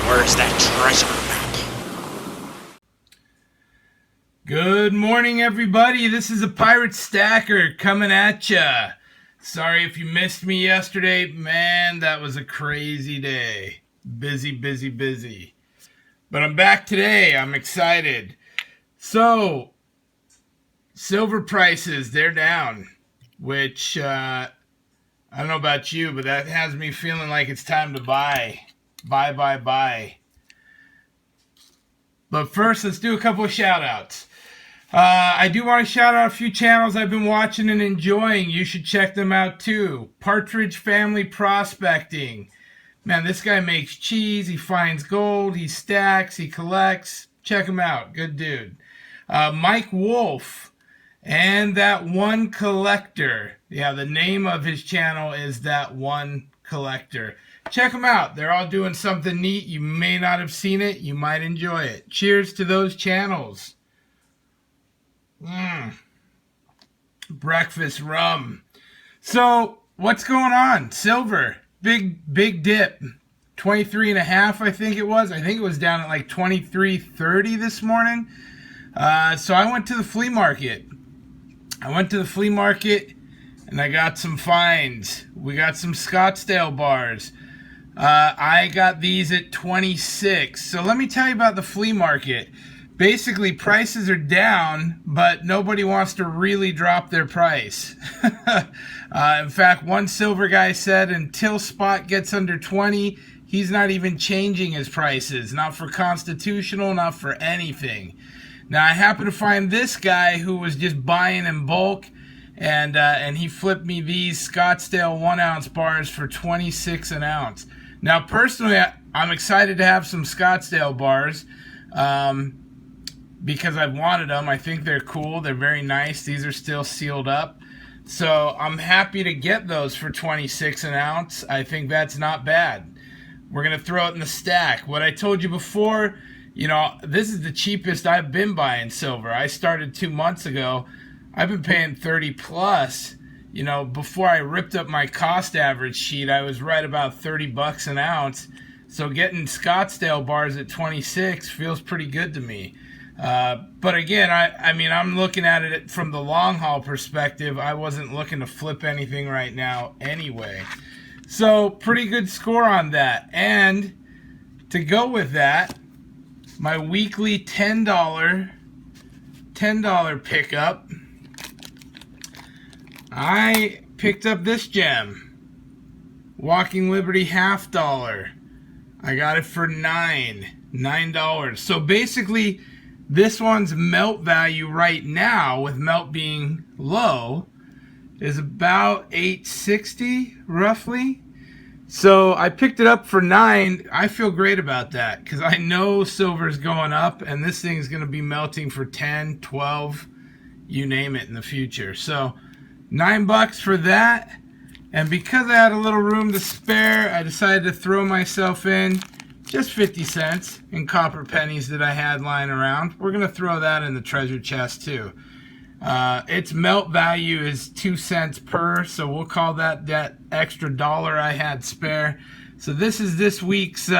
Where's that treasure map? Good morning, everybody. This is a Pirate Stacker coming at ya. Sorry if you missed me yesterday. Man, that was a crazy day. Busy. But I'm back today. I'm excited. So, silver prices, they're down. Which, I don't know about you, but that has me feeling like it's time to buy. Buy. But first, let's do a couple of shout-outs. I do want to shout out a few channels I've been watching and enjoying. You should check them out too. Partridge Family Prospecting. Man, this guy makes cheese. He finds gold. He stacks. He collects. Check him out. Good dude. Mike Wolff and That One Collector. Yeah, the name of his channel is That One Collector. Check them out. They're all doing something neat. You may not have seen it. You might enjoy it. Cheers to those channels. Breakfast rum. So, what's going on? Silver. Big dip. 23.5, I think it was. I think it was down at like 23.30 this morning. So I went to the flea market. And I got some finds. We got some Scottsdale bars. I got these at 26. So let me tell you about the flea market. Basically, prices are down, but nobody wants to really drop their price. In fact, one silver guy said until spot gets under 20, he's not even changing his prices. Not for constitutional, not for anything. Now, I happen to find this guy who was just buying in bulk, and he flipped me these Scottsdale 1-ounce bars for 26 an ounce. Now, personally, I'm excited to have some Scottsdale bars because I've wanted them. I think they're cool. They're very nice. These are still sealed up. So I'm happy to get those for 26 an ounce. I think that's not bad. We're going to throw it in the stack. What I told you before, you know, this is the cheapest I've been buying silver. I started 2 months ago. I've been paying 30 plus. You know, before I ripped up my cost average sheet, I was right about 30 bucks an ounce. So getting Scottsdale bars at 26 feels pretty good to me. But again, I mean, I'm looking at it from the long haul perspective. I wasn't looking to flip anything right now anyway. So pretty good score on that. And to go with that, my weekly $10 pickup, I picked up this gem, Walking Liberty $half. I got it for $9. So basically, this one's melt value right now, with melt being low, is about $8.60 roughly. So I picked it up for $9. I feel great about that because I know silver's going up, and this thing's going to be melting for 10, 12, you name it in the future. So $9 for that, and because I had a little room to spare, I decided to throw myself in just 50 cents in copper pennies that I had lying around. We're going to throw that in the treasure chest too. Its melt value is 2 cents per, so we'll call that extra dollar I had spare. So this is this week's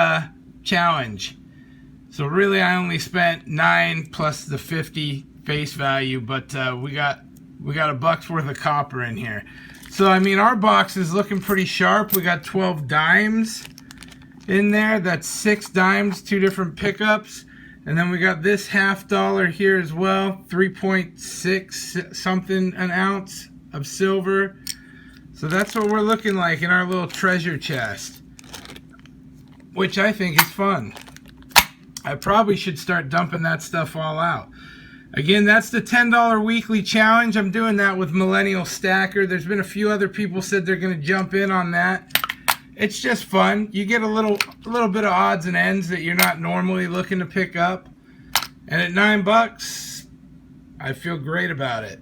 challenge. So really I only spent 9 plus the 50 face value, but we got a buck's worth of copper in here. So, I mean, our box is looking pretty sharp. We got 12 dimes in there. That's 6 dimes, 2 different pickups. And then we got this $half here as well. 3.6 something an ounce of silver. So that's what we're looking like in our little treasure chest, which I think is fun. I probably should start dumping that stuff all out. Again, that's the $10 weekly challenge. I'm doing that with Millenial Stacker. There's been a few other people said they're going to jump in on that. It's just fun. You get a little bit of odds and ends that you're not normally looking to pick up. And at $9, I feel great about it.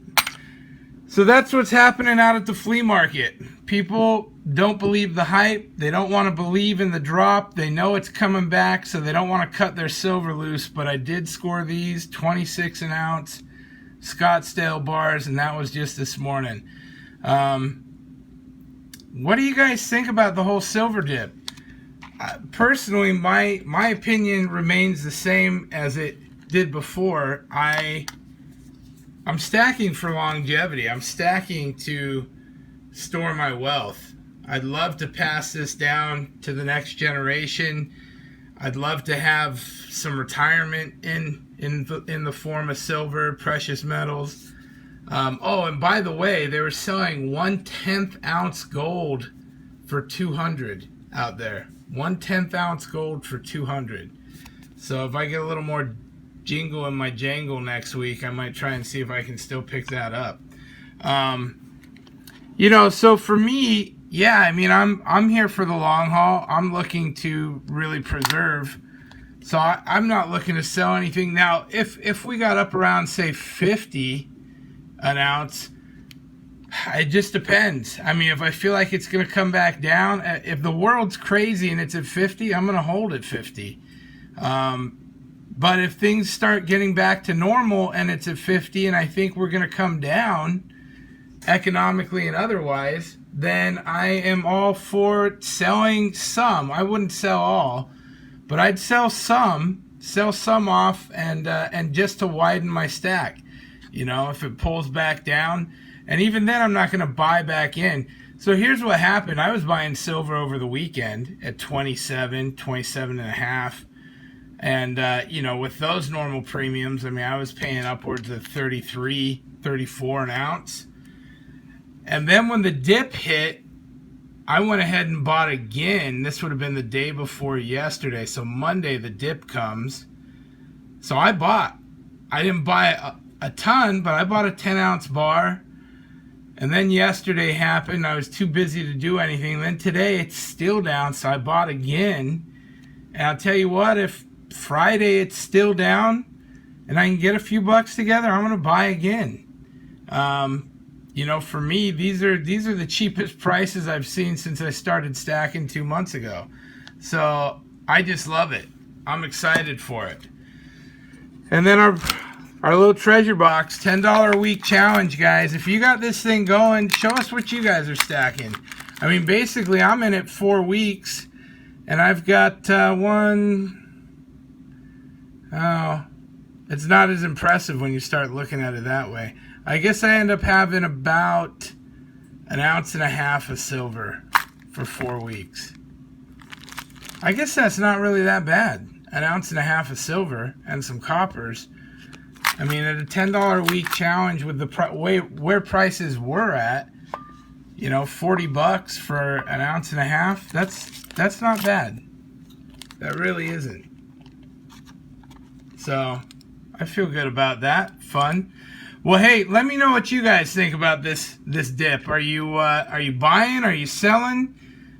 So that's what's happening out at the flea market. People don't believe the hype. They don't want to believe in the drop. They know it's coming back, so they don't want to cut their silver loose. But I did score these 26 an ounce Scottsdale bars, and that was just this morning. What do you guys think about the whole silver dip? personally, my opinion remains the same as it did before. I'm stacking for longevity. I'm stacking to store my wealth. I'd love to pass this down to the next generation. I'd love to have some retirement in the form of silver, precious metals. Oh, and by the way, they were selling 1/10 ounce gold for 200 out there. 1/10 ounce gold for 200. So if I get a little more jingle in my jangle next week, I might try and see if I can still pick that up. You know, so for me, yeah, I mean, I'm here for the long haul. I'm looking to really preserve. So I'm not looking to sell anything. Now, if we got up around, say, 50 an ounce, it just depends. I mean, if I feel like it's going to come back down, if the world's crazy and it's at 50, I'm going to hold at 50. But if things start getting back to normal and it's at 50 and I think we're going to come down economically and otherwise, then I am all for selling some. I wouldn't sell all, but I'd sell some off and just to widen my stack. You know, if it pulls back down, and even then I'm not going to buy back in. So here's what happened. I was buying silver over the weekend at 27 and a half. And, you know, with those normal premiums, I mean, I was paying upwards of 33, 34 an ounce. And then when the dip hit, I went ahead and bought again. This would have been the day before yesterday. So Monday, the dip comes. So I bought. I didn't buy a ton, but I bought a 10-ounce bar. And then yesterday happened. I was too busy to do anything. Then today, it's still down, so I bought again. And I'll tell you what, if Friday it's still down and I can get a few bucks together, I'm going to buy again. You know, for me, these are the cheapest prices I've seen since I started stacking 2 months ago. So I just love it. I'm excited for it. And then our little treasure box, $10 a week challenge, guys. If you got this thing going, show us what you guys are stacking. I mean, basically, I'm in it 4 weeks, and I've got it's not as impressive when you start looking at it that way. I guess I end up having about 1.5 ounces of silver for 4 weeks. I guess that's not really that bad. 1.5 ounces of silver and some coppers. I mean, at a $10 a week challenge with the where prices were at, you know, 40 bucks for 1.5 ounces, that's not bad. That really isn't. So I feel good about that. Fun. Well, hey, let me know what you guys think about this dip. Are you buying? Are you selling?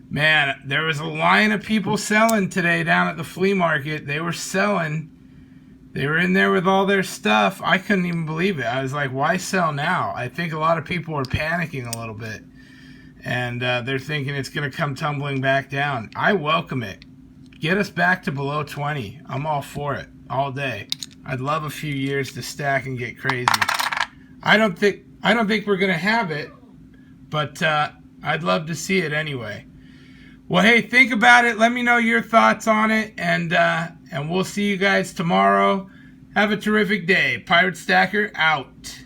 Man, there was a line of people selling today down at the flea market. They were selling. They were in there with all their stuff. I couldn't even believe it. I was like, why sell now? I think a lot of people are panicking a little bit. And they're thinking it's going to come tumbling back down. I welcome it. Get us back to below 20. I'm all for it. All day. I'd love a few years to stack and get crazy. I don't think we're going to have it, but I'd love to see it anyway. Well, hey, think about it. Let me know your thoughts on it, and we'll see you guys tomorrow. Have a terrific day. Pirate Stacker out.